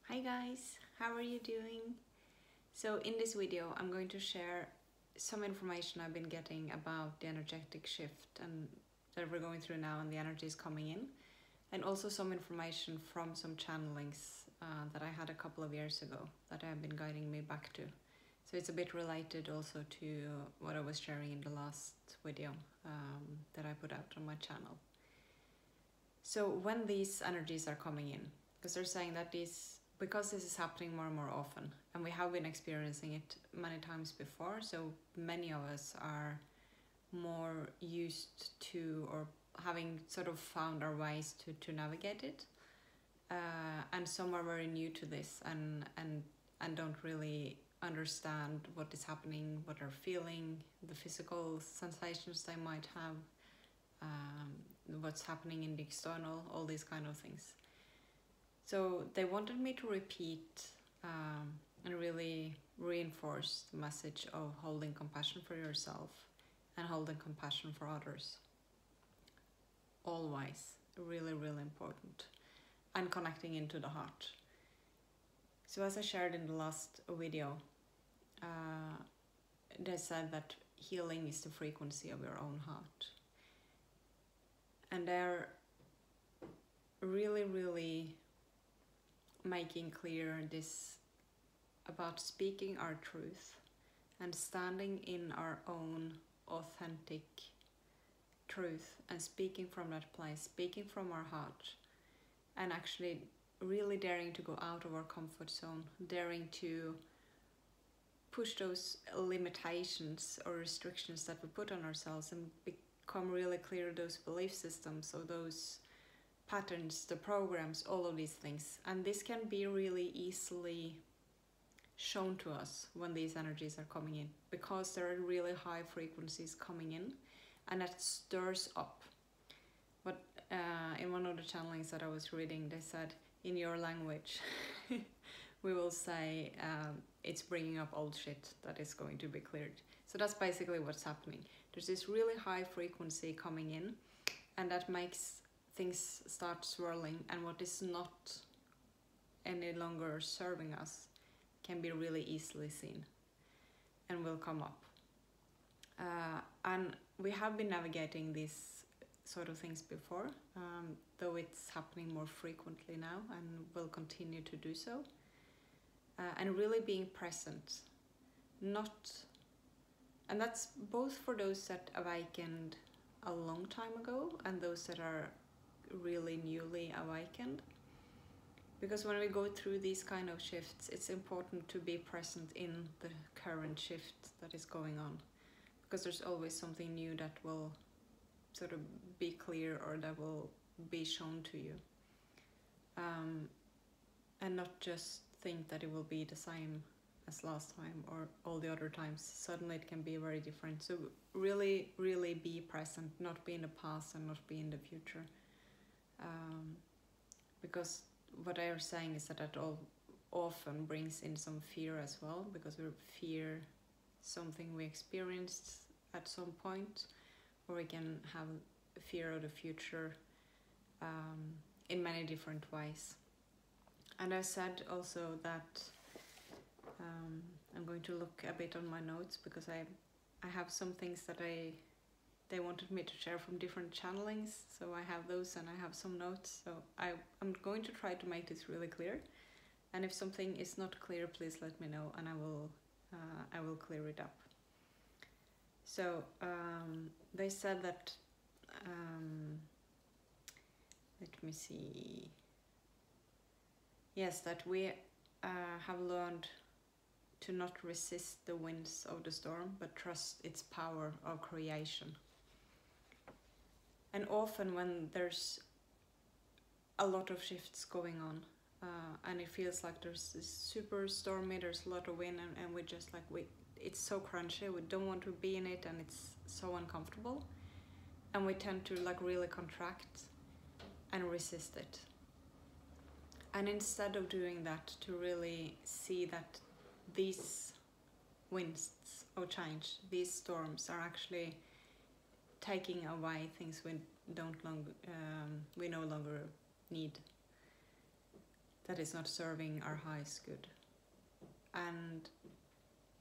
Hi guys, how are you doing? So in this video I'm going to share some information I've been getting about the energetic shift and that we're going through now and the energy is coming in, and also some information from some channelings that I had a couple of years ago that have been guiding me back to. So it's a bit related also to what I was sharing in the last video that I put out on my channel. So when these energies are coming in, because they're saying that because this is happening more and more often, and we have been experiencing it many times before, so many of us are more used to or having sort of found our ways to navigate it, and some are very new to this and don't really understand what is happening, what they're feeling, the physical sensations they might have, what's happening in the external, all these kind of things. So they wanted me to repeat and really reinforce the message of holding compassion for yourself and holding compassion for others. Always really, really important. And connecting into the heart. So as I shared in the last video, they said that healing is the frequency of your own heart. And they're really, really making clear this about speaking our truth and standing in our own authentic truth and speaking from that place, speaking from our heart, and actually really daring to go out of our comfort zone, daring to push those limitations or restrictions that we put on ourselves and become really clear those belief systems or those patterns, the programs, all of these things. And this can be really easily shown to us when these energies are coming in, because there are really high frequencies coming in, and that stirs up. But in one of the channelings that I was reading, they said, in your language, we will say it's bringing up old shit that is going to be cleared. So that's basically what's happening. There's this really high frequency coming in, and that makes things start swirling, and what is not any longer serving us can be really easily seen and will come up. And we have been navigating these sort of things before, though it's happening more frequently now and will continue to do so. And really being present, and that's both for those that awakened a long time ago and those that are really newly awakened. Because when we go through these kind of shifts, it's important to be present in the current shift that is going on, because there's always something new that will sort of be clear or that will be shown to you, and not just think that it will be the same as last time or all the other times. Suddenly it can be very different. So really, really be present, not be in the past and not be in the future, because what I are saying is that all often brings in some fear as well, because we fear something we experienced at some point, or we can have fear of the future in many different ways. And I said also that I'm going to look a bit on my notes, because I have some things that they wanted me to share from different channelings, so I have those and I have some notes. So I'm going to try to make this really clear, and if something is not clear, please let me know and I will clear it up. So they said that let me see, yes, that we have learned to not resist the winds of the storm, but trust its power of creation. And often when there's a lot of shifts going on, and it feels like there's this super stormy, there's a lot of wind, and we just like, it's so crunchy, we don't want to be in it, and it's so uncomfortable, and we tend to like really contract and resist it. And instead of doing that, to really see that these winds of change, these storms are actually taking away things we no longer need. that is not serving our highest good. And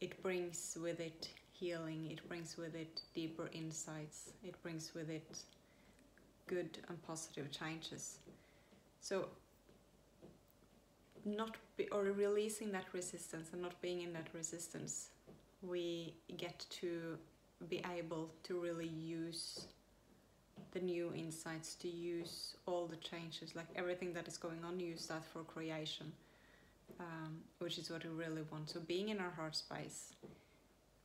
it brings with it healing, it brings with it deeper insights, it brings with it good and positive changes. So releasing that resistance and not being in that resistance, we get to be able to really use the new insights, to use all the changes, like everything that is going on, use that for creation, which is what we really want. So being in our heart space,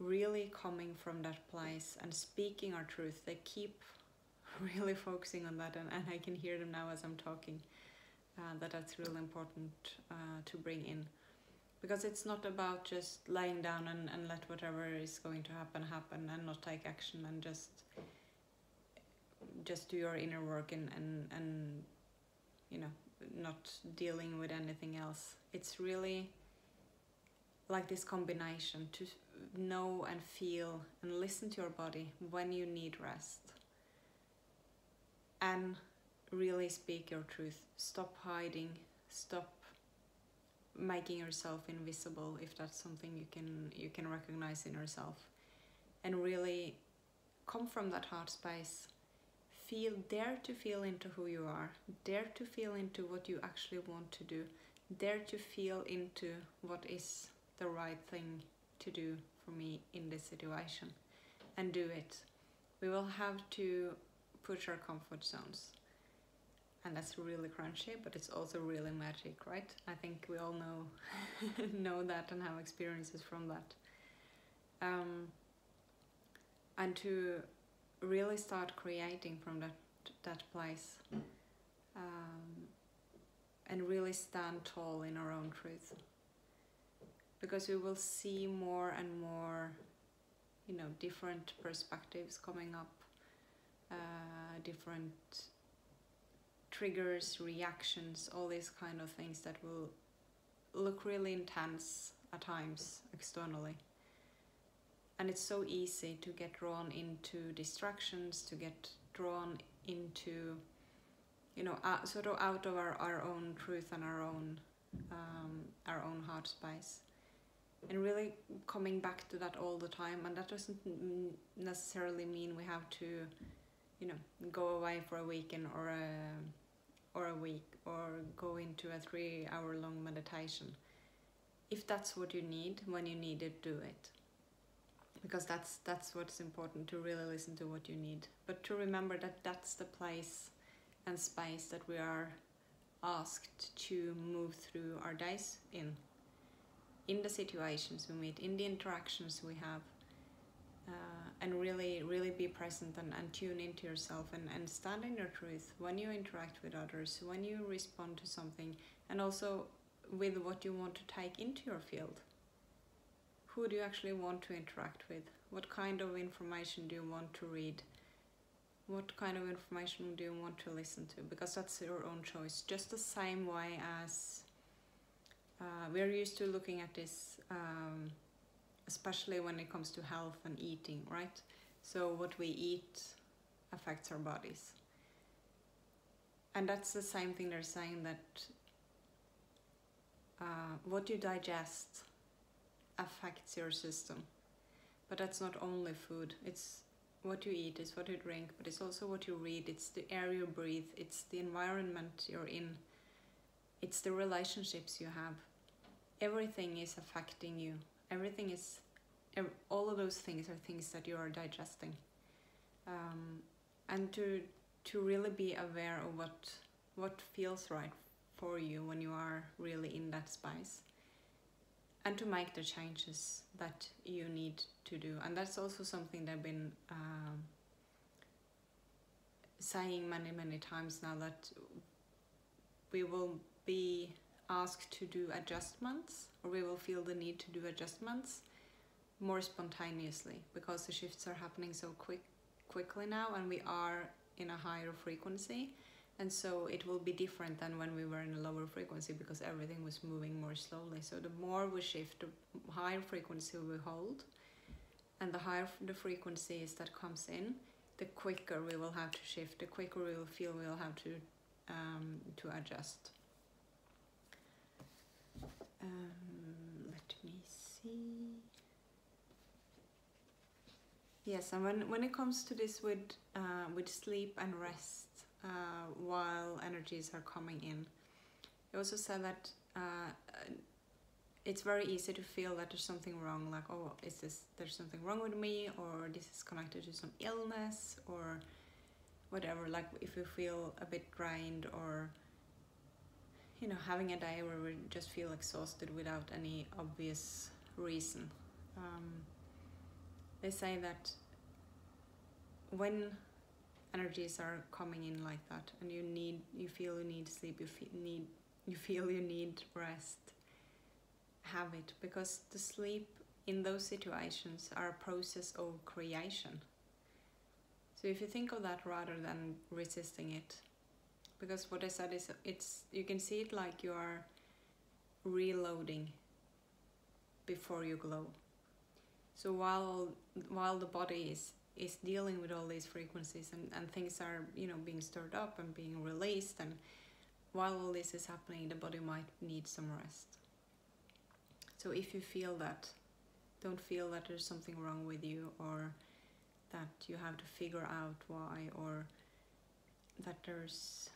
really coming from that place and speaking our truth. They keep really focusing on that, and I can hear them now as I'm talking, that's really important to bring in. Because it's not about just lying down and let whatever is going to happen and not take action and just do your inner work and you know, not dealing with anything else. It's really like this combination to know and feel and listen to your body when you need rest, and really speak your truth. Stop hiding, stop making yourself invisible, if that's something you can recognize in yourself, and really come from that heart space. Dare to feel into who you are, dare to feel into what you actually want to do, dare to feel into what is the right thing to do for me in this situation, and do it. We will have to push our comfort zones, and that's really crunchy, but it's also really magic, right? I think we all know that and have experiences from that, and to really start creating from that place, and really stand tall in our own truth, because we will see more and more, you know, different perspectives coming up, different triggers, reactions, all these kind of things that will look really intense at times externally. And it's so easy to get drawn into distractions, to get drawn into, you know, sort of out of our own truth and our own heart space. And really coming back to that all the time. And that doesn't necessarily mean we have to, you know, go away for a weekend or a week, or go into a 3-hour-long meditation. If that's what you need, when you need it, do it. Because that's what's important, to really listen to what you need. But to remember that that's the place and space that we are asked to move through our days in the situations we meet, in the interactions we have, and really be present and tune into yourself and stand in your truth when you interact with others, when you respond to something, and also with what you want to take into your field. Who do you actually want to interact with? What kind of information do you want to read? What kind of information do you want to listen to? Because that's your own choice. Just the same way as we're used to looking at this, especially when it comes to health and eating, right? So what we eat affects our bodies. And that's the same thing they're saying, that what you digest affects your system. But that's not only food, it's what you eat, it's what you drink, but it's also what you read, it's the air you breathe, it's the environment you're in, it's the relationships you have. Everything is affecting you. All of those things are things that you are digesting. And to really be aware of what feels right for you when you are really in that space, and to make the changes that you need to do. And that's also something that I've been saying many times now, that we will be asked to do adjustments, or we will feel the need to do adjustments more spontaneously, because the shifts are happening so quickly now, and we are in a higher frequency. And so it will be different than when we were in a lower frequency, because everything was moving more slowly. So the more we shift, the higher frequency we hold, and the higher the frequencies that comes in, the quicker we will have to shift, the quicker we will feel we will have to adjust. Let me see. Yes, and when it comes to this with sleep and rest while energies are coming in, I also said that it's very easy to feel that there's something wrong, like, oh, there's something wrong with me, or this is connected to some illness or whatever. Like if you feel a bit drained, or having a day where we just feel exhausted without any obvious reason. They say that when energies are coming in like that, and you feel you need sleep, you feel you need rest, have it, because the sleep in those situations are a process of creation. So if you think of that rather than resisting it, because what I said is you can see it like you are reloading before you glow. So while the body is dealing with all these frequencies and things are being stirred up and being released, and while all this is happening, the body might need some rest. So if you feel that, don't feel that there's something wrong with you, or that you have to figure out why, or that there's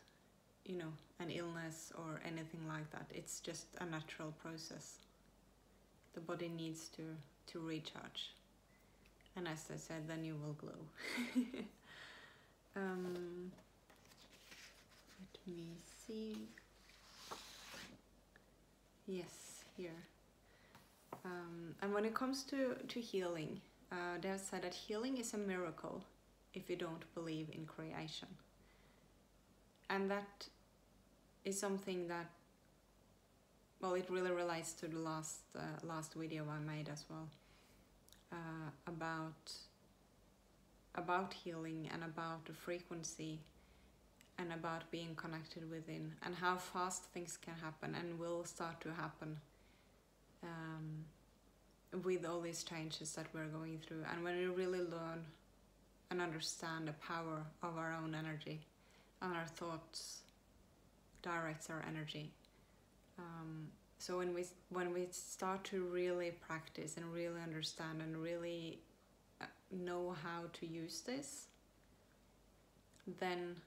an illness or anything like that. It's just a natural process. The body needs to recharge, and as I said, then you will glow. Let me see. Yes, here. And when it comes to healing, they have said that healing is a miracle if you don't believe in creation. And that is something that, well, it really relates to the last video I made as well, about healing and about the frequency and about being connected within, and how fast things can happen and will start to happen with all these changes that we're going through. And when we really learn and understand the power of our own energy, and our thoughts directs our energy. So when we start to really practice and really understand and really know how to use this, then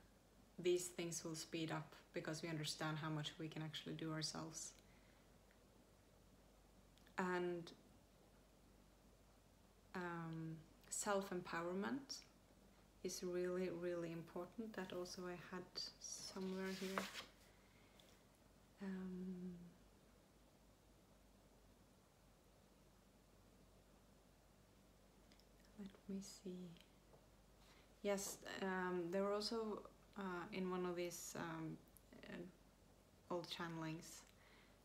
these things will speed up, because we understand how much we can actually do ourselves. And self-empowerment is really, really important. That also I had somewhere here. Let me see. Yes, there were also in one of these old channelings,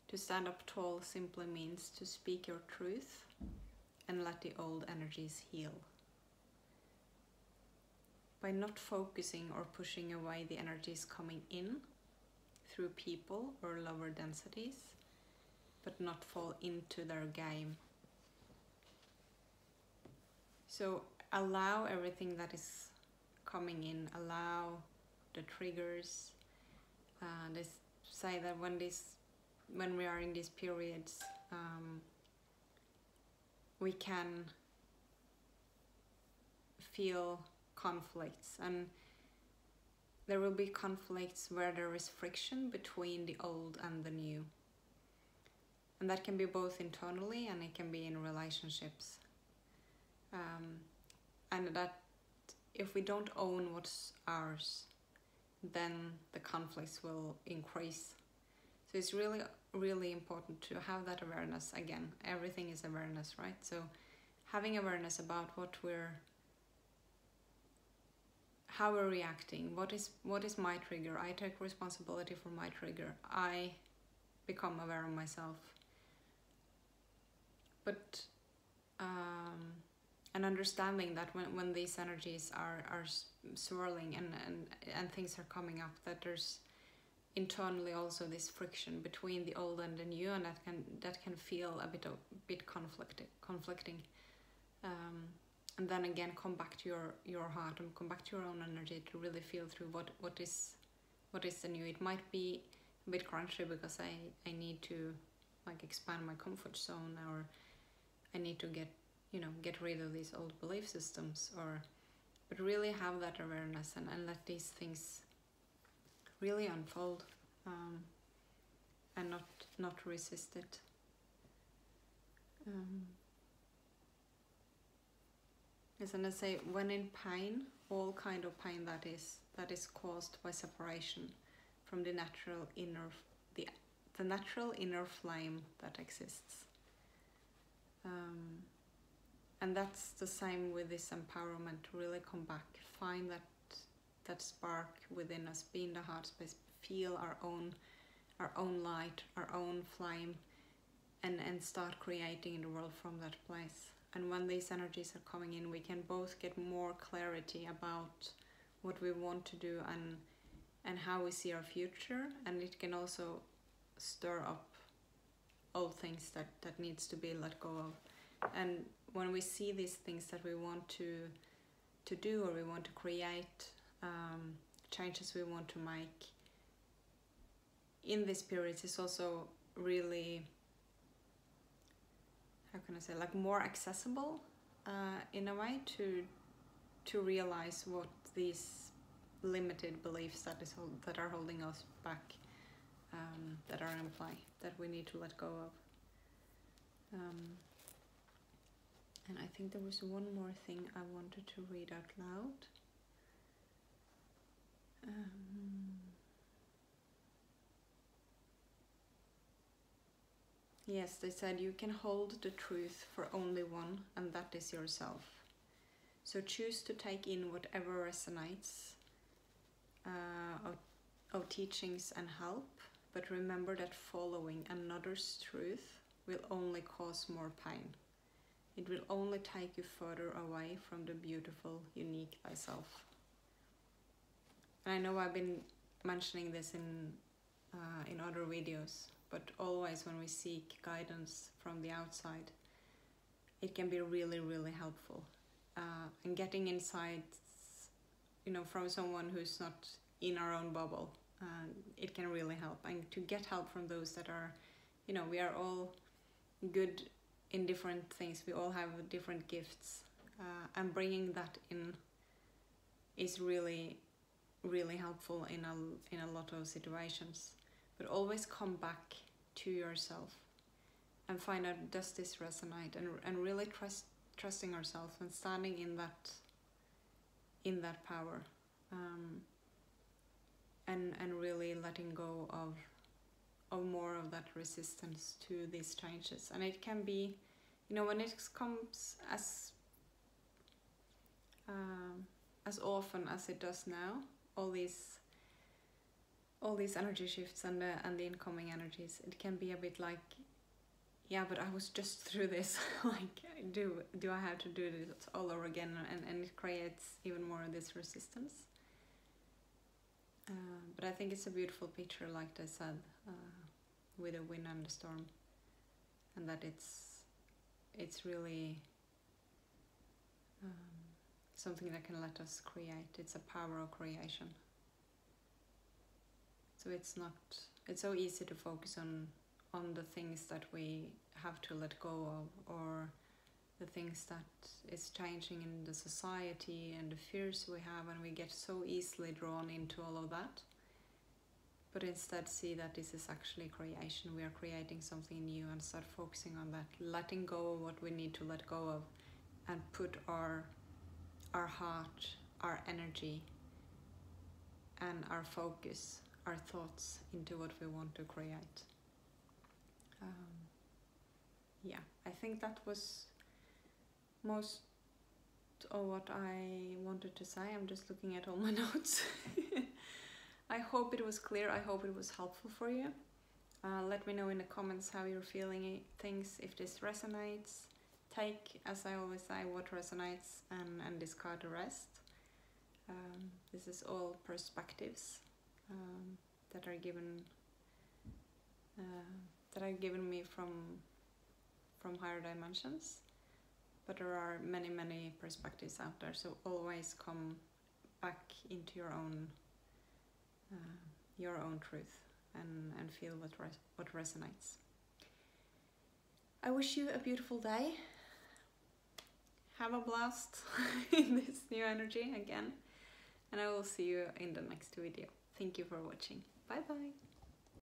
to stand up tall simply means to speak your truth and let the old energies heal. By not focusing or pushing away the energies coming in through people or lower densities, but not fall into their game. So allow everything that is coming in, allow the triggers. They say that when we are in these periods, we can feel conflicts, and there will be conflicts where there is friction between the old and the new, and that can be both internally and it can be in relationships, and that if we don't own what's ours, then the conflicts will increase. So it's really, really important to have that awareness. Again, everything is awareness, right? So having awareness about how we're reacting, what is my trigger. I take responsibility for my trigger. I become aware of myself. But and understanding that when these energies are swirling and things are coming up, that there's internally also this friction between the old and the new, and that can feel a bit conflicting. And then again, come back to your heart and come back to your own energy to really feel through what is the new. It might be a bit crunchy because I need to like expand my comfort zone, or I need to get rid of these old belief systems, but really have that awareness and let these things really unfold, and not resist it. Yes, and I say, when in pain, all kind of pain that is caused by separation from the natural inner flame that exists. And that's the same with this empowerment, to really come back, find that spark within us, be in the heart space, feel our own light, our own flame, and start creating in the world from that place. And when these energies are coming in, we can both get more clarity about what we want to do and how we see our future, and it can also stir up old things that needs to be let go of. And when we see these things that we want to do, or we want to create, changes we want to make in this period, is also really, how can I say, like more accessible in a way to realize what these limited beliefs that are holding us back, that are in play, that we need to let go of. And I think there was one more thing I wanted to read out loud. Yes, they said you can hold the truth for only one, and that is yourself. So choose to take in whatever resonates of teachings and help, but remember that following another's truth will only cause more pain. It will only take you further away from the beautiful, unique thyself. And I know I've been mentioning this in other videos, but always when we seek guidance from the outside, it can be really, really helpful. And getting insights, from someone who's not in our own bubble, it can really help. And to get help from those that are, we are all good in different things. We all have different gifts, and bringing that in is really, really helpful in a lot of situations. But always come back to yourself and find out, does this resonate, and really trusting ourselves and standing in that power, and really letting go of more of that resistance to these changes. And it can be, when it comes as often as it does now, all these energy shifts and the incoming energies, it can be a bit like, yeah, but I was just through this. Like, do I have to do this all over again? And it creates even more of this resistance. But I think it's a beautiful picture, like I said, with the wind and the storm, and that it's really something that can let us create. It's a power of creation. So it's so easy to focus on the things that we have to let go of, or the things that is changing in the society and the fears we have, and we get so easily drawn into all of that. But instead see that this is actually creation. We are creating something new, and start focusing on that, letting go of what we need to let go of, and put our heart, our energy, and our focus, our thoughts into what we want to create. I think that was most of what I wanted to say. I'm just looking at all my notes. I hope it was clear. I hope it was helpful for you. Let me know in the comments how you're feeling things, if this resonates. Take, as I always say, what resonates, and discard the rest. This is all perspectives that are given me from higher dimensions, but there are many, many perspectives out there, so always come back into your own truth, and feel what resonates. I wish you a beautiful day. Have a blast in this new energy again. And I will see you in the next video. Thank you for watching. Bye bye.